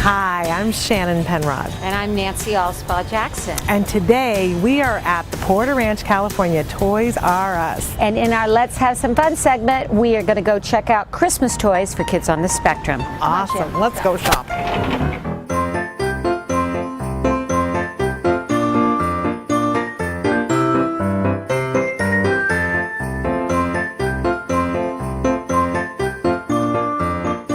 Hi, I'm Shannon Penrod. And I'm Nancy Allspaw Jackson. And today we are at the Porter Ranch, California Toys R Us. And in our Let's Have Some Fun segment, we are going to go check out Christmas toys for kids on the spectrum. Awesome. Let's go shopping.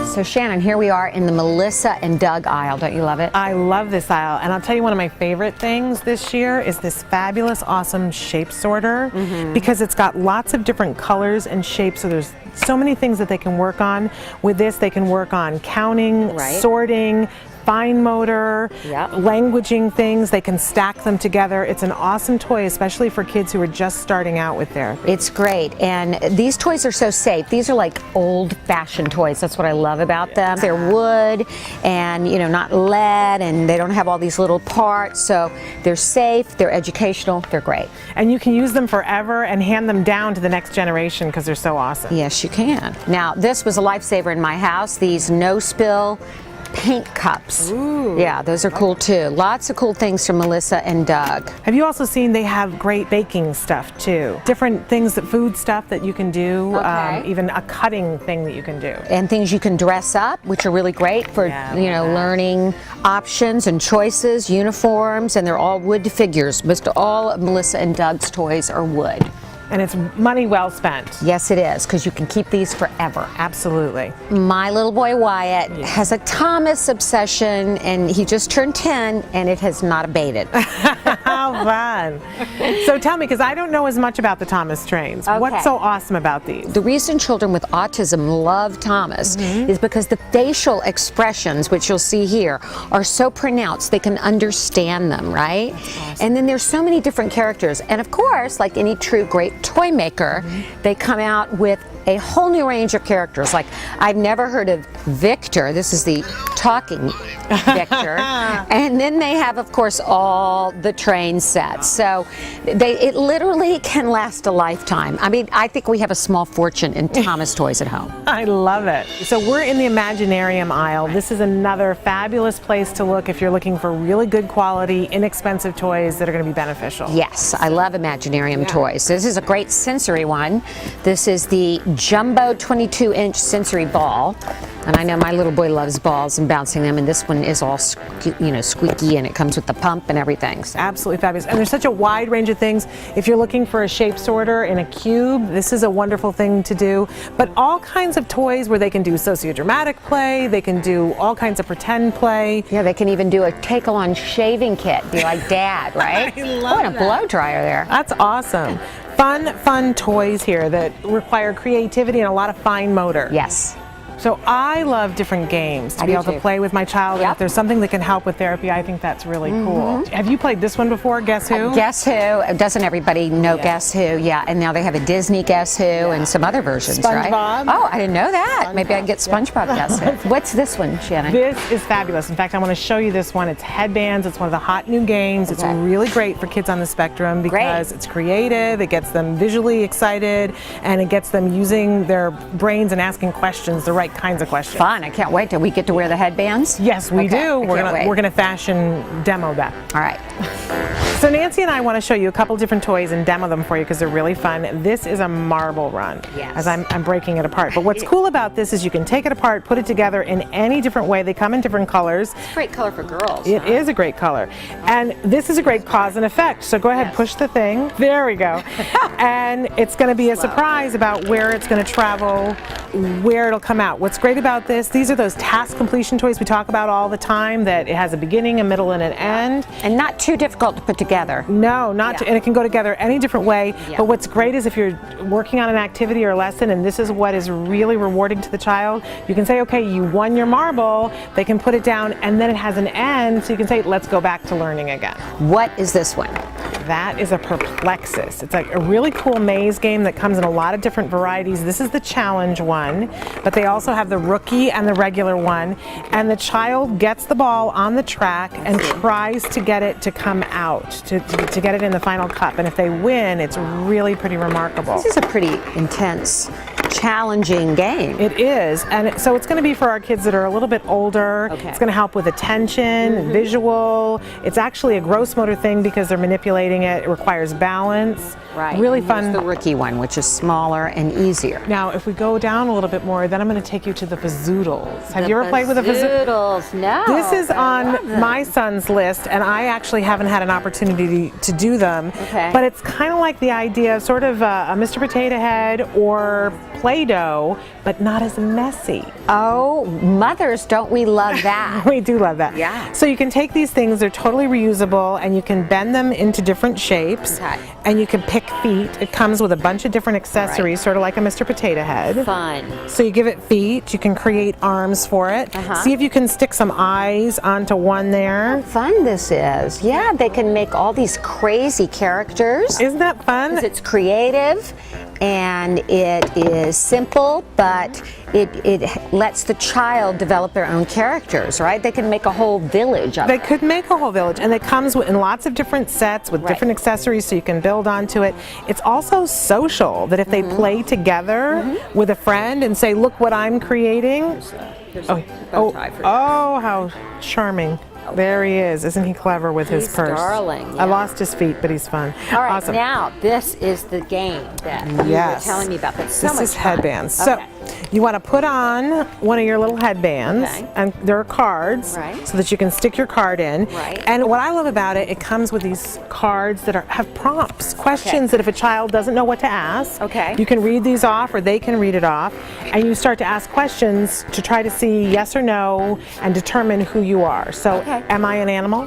So Shannon, here we are in the Melissa and Doug aisle. Don't you love it? I love this aisle, and I'll tell you one of my favorite things this year is this fabulous, awesome shape sorter, because it's got lots of different colors and shapes, so there's so many things that they can work on. With this, they can work on counting, sorting, fine motor, languaging things. They can stack them together. It's an awesome toy, especially for kids who are just starting out with therapy. It's great, and these toys are so safe. These are like old-fashioned toys. That's what I love about them. They're wood and, you know, not lead, and they don't have all these little parts, so they're safe, they're educational, they're great. And you can use them forever and hand them down to the next generation because they're so awesome. Yes, you can. Now, this was a lifesaver in my house, these no-spill paint cups. Ooh. Yeah, those are cool too. Lots of cool things from Melissa and Doug. Have you also seen they have great baking stuff too? Different things, that food stuff that you can do, even a cutting thing that you can do. And things you can dress up, which are really great for, you know, learning options and choices, uniforms, and they're all wood figures. Most all of Melissa and Doug's toys are wood. And it's money well spent. Yes, it is, because you can keep these forever. Absolutely. My little boy Wyatt has a Thomas obsession, and he just turned 10, and it has not abated. How fun. So tell me, because I don't know as much about the Thomas trains. What's so awesome about these? The reason children with autism love Thomas is because the facial expressions, which you'll see here, are so pronounced they can understand them, right? Awesome. And then there's so many different characters. And of course, like any true great toy maker, they come out with a whole new range of characters. Like, I've never heard of Victor. This is the talking Victor. And then they have, of course, all the train sets. So it literally can last a lifetime. I mean, I think we have a small fortune in Thomas toys at home. I love it. So we're in the Imaginarium aisle. This is another fabulous place to look if you're looking for really good quality, inexpensive toys that are going to be beneficial. Yes, I love Imaginarium toys. This is a great sensory one. This is the Jumbo 22-inch sensory ball. And I know my little boy loves balls and bouncing them, and this one is all, you know, squeaky, and it comes with the pump and everything. So. Absolutely fabulous. And there's such a wide range of things. If you're looking for a shape sorter in a cube, this is a wonderful thing to do. But all kinds of toys where they can do sociodramatic play, they can do all kinds of pretend play. Yeah, they can even do a take-along shaving kit, be like Dad, right? I love and a blow dryer there. That's awesome. Fun toys here that require creativity and a lot of fine motor. Yes. So I love different games to be able to play with my child. And if there's something that can help with therapy, I think that's really cool. Have you played this one before, Guess Who? Guess Who. Doesn't everybody know Guess Who? Yeah, and now they have a Disney Guess Who and some other versions, right? SpongeBob. Oh, I didn't know that. Maybe I can get SpongeBob Guess Who. What's this one, Shannon? This is fabulous. In fact, I want to show you this one. It's headbands. It's one of the hot new games. It's really great for kids on the spectrum because it's creative, it gets them visually excited, and it gets them using their brains and asking questions, the right kinds of questions. Fun. I can't wait till we get to wear the headbands. Yes, we do. We're gonna fashion demo that. All right. So Nancy and I want to show you a couple different toys and demo them for you because they're really fun. This is a marble run, as I'm breaking it apart. But what's cool about this is you can take it apart, put it together in any different way. They come in different colors. It's a great color for girls. It is a great color. And this is a great cause and effect. So go ahead, push the thing. There we go. And it's going to be a surprise about where it's going to travel, where it'll come out. What's great about this, these are those task completion toys we talk about all the time, that it has a beginning, a middle, and an end. And not too difficult to put together. No, not and it can go together any different way. But what's great is if you're working on an activity or a lesson and this is what is really rewarding to the child, you can say, okay, you won your marble, they can put it down, and then it has an end, so you can say, let's go back to learning again. What is this one? That is a Perplexus. It's like a really cool maze game that comes in a lot of different varieties. This is the challenge one, but they also have the rookie and the regular one. And the child gets the ball on the track and tries to get it to come out, to get it in the final cup. And if they win, it's really pretty remarkable. This is a pretty intense challenging game. It is, and so it's going to be for our kids that are a little bit older. Okay. It's going to help with attention, visual. It's actually a gross motor thing because they're manipulating it. It requires balance. Right. Really And fun. here's the rookie one, which is smaller and easier. Now, if we go down a little bit more, then I'm going to take you to the fazoodles. Have you ever played with a fazoodle? Fazoodles? No. This is but I love on them. my son's list, and I actually haven't had an opportunity to do them. Okay. But it's kind of like the idea of sort of a Mr. Potato Head or Play-Doh, but not as messy. Oh, mothers, don't we love that? We do love that. Yeah. So you can take these things, they're totally reusable, and you can bend them into different shapes. Okay. And you can pick feet. It comes with a bunch of different accessories, sort of like a Mr. Potato Head. Fun. So you give it feet, you can create arms for it. See if you can stick some eyes onto one there. Fun this is. Yeah, they can make all these crazy characters. Isn't that fun? It's creative and it is simple, but it lets the child develop their own characters, right? They can make a whole village of They it. could make a whole village, and it comes in lots of different sets with different accessories so you can build onto it. It's also social, that if they play together with a friend and say, look what I'm creating. Oh, how charming. There he is. Isn't he clever with his He's purse? darling, I yeah. lost his feet, but he's fun. All right, Awesome. now this is the game that you were Yes. telling me about. That's so This much is fun. headbands. Okay. So you want to put on one of your little headbands, Okay. and there are cards, Right. so that you can stick your card in. Right. And what I love about it, it comes with these cards that have prompts, questions that if a child doesn't know what to ask, Okay. you can read these off, or they can read it off, and you start to ask questions to try to see yes or no and determine who you are. So, Okay. am I an animal?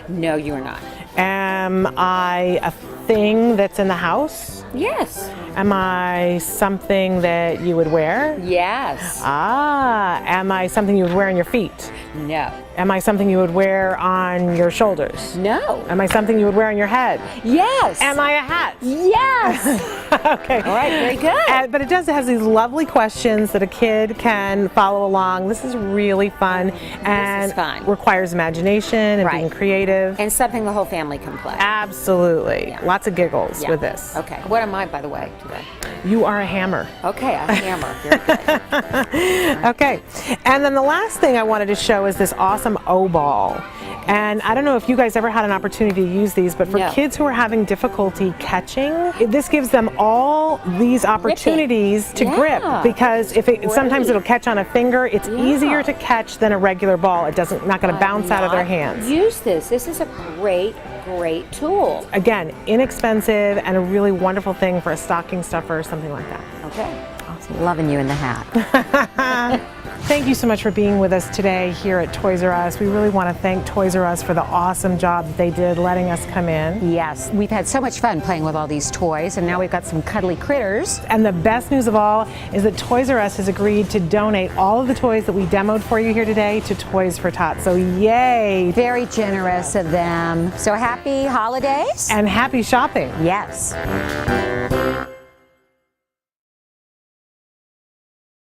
No, you are not. Am I a thing that's in the house? Yes. Am I something that you would wear? Yes. Ah, am I something you would wear on your feet? No. Am I something you would wear on your shoulders? No. Am I something you would wear on your head? Yes. Am I a hat? Yes. Okay. All right, very good. But it has these lovely questions that a kid can follow along. This is really fun and fun. requires imagination and Right. being creative. And something the whole family can play. Absolutely. Yeah. Lots of giggles Yeah. with this. Okay. What am I, by the way, today? You are a hammer. Okay, a hammer. Very good. Okay, and then the last thing I wanted to show is this awesome O-ball. And I don't know if you guys ever had an opportunity to use these, but for No. kids who are having difficulty catching, this gives them all these opportunities to Yeah. grip, because if sometimes it'll catch on a finger, it's easier to catch than a regular ball. It doesn't not going to bounce out of their hands. Use this. This is a great tool. Again, inexpensive and a really wonderful thing for a stocking stuffer or something like that. Okay. Awesome. Loving you in the hat. Thank you so much for being with us today here at Toys R Us. We really want to thank Toys R Us for the awesome job that they did letting us come in. Yes, we've had so much fun playing with all these toys, and now we've got some cuddly critters. And the best news of all is that Toys R Us has agreed to donate all of the toys that we demoed for you here today to Toys for Tots. So yay! Very generous of them. So happy holidays. And happy shopping. Yes.